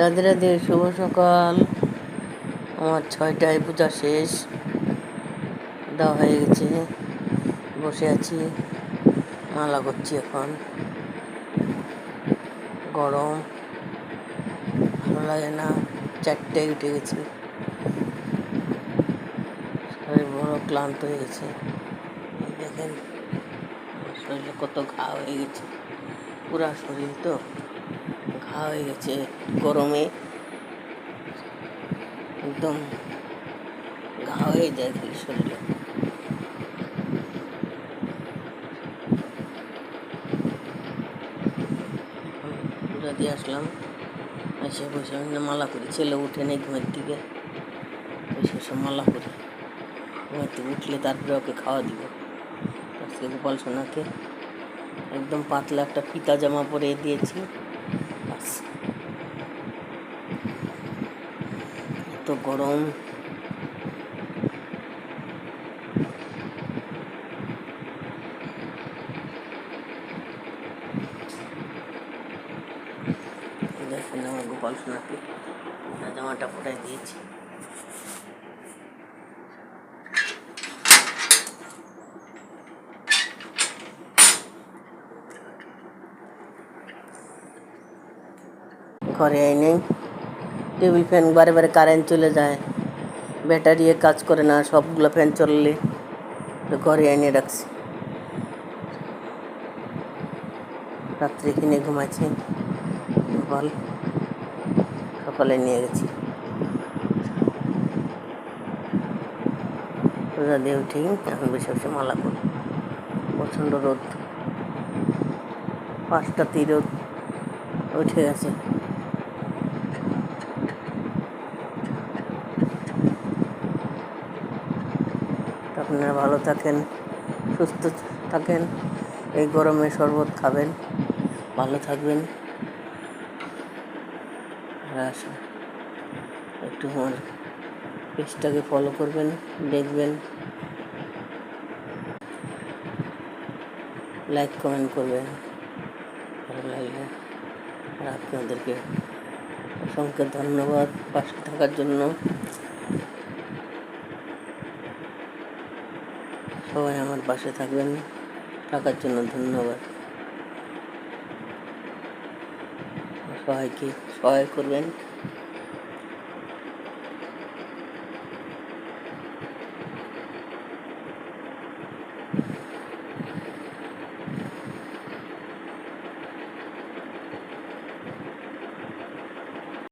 রাধে রাধে, শুভ সকাল। আমার 6টায় পূজা শেষ, দেওয়া হয়ে গেছে। বসে আছি, মালা করছি। এখন গরম, ভালো লাগে না। 4টায় উঠে গেছি, শরীর বড় ক্লান্ত হয়ে গেছে। দেখেন আমার শরীরে কত ঘা হয়ে গেছে, পুরা শরীর তো ঘা হয়ে গেছে। গরমে একদম ঘা হয়ে যায় খালি শরীরে। পূজা দিয়ে আসলাম, এসে বসে মালা করি। ছেলে উঠে নেই ঘুমের থেকে, বসে সব মালা করি। ঘুমের থেকে উঠলে তারপরে ওকে খাওয়া দিব। আজকে গোপাল সোনাকে একদম পাতলা একটা ফিতা জামা পরে দিয়েছি। এত গরম, দেখেন আমার গোপাল সোনাকে জামাটা পরে দিয়েছি। ঘরে এনে টেবিল ফ্যান বারে বারে কারেন্ট চলে যায়, ব্যাটারি কাজ করে না, সবগুলো ফ্যান চললে ঘরে এনে রাখছি। রাত্রে কিনে ঘুমাচ্ছি, সকালে নিয়ে গেছি। রোজা দিয়ে উঠি, এখন বসে বসে মালা করি। প্রচণ্ড রোদ, 5টাতেই রোদ উঠে গেছে। আপনারা ভালো থাকেন, সুস্থ থাকেন। এই গরমে শরবত খাবেন, ভালো থাকবেন। আর একটু আমার পেজটাকে ফলো করবেন, দেখবেন, লাইক কমেন্ট করবেন ভালো লাগলে। আর আপনাদেরকে অসংখ্য ধন্যবাদ পাশে থাকার জন্য। সবাই আমার পাশে থাকবেন, থাকার জন্য ধন্যবাদ। সবাইকে সহায় করবেন।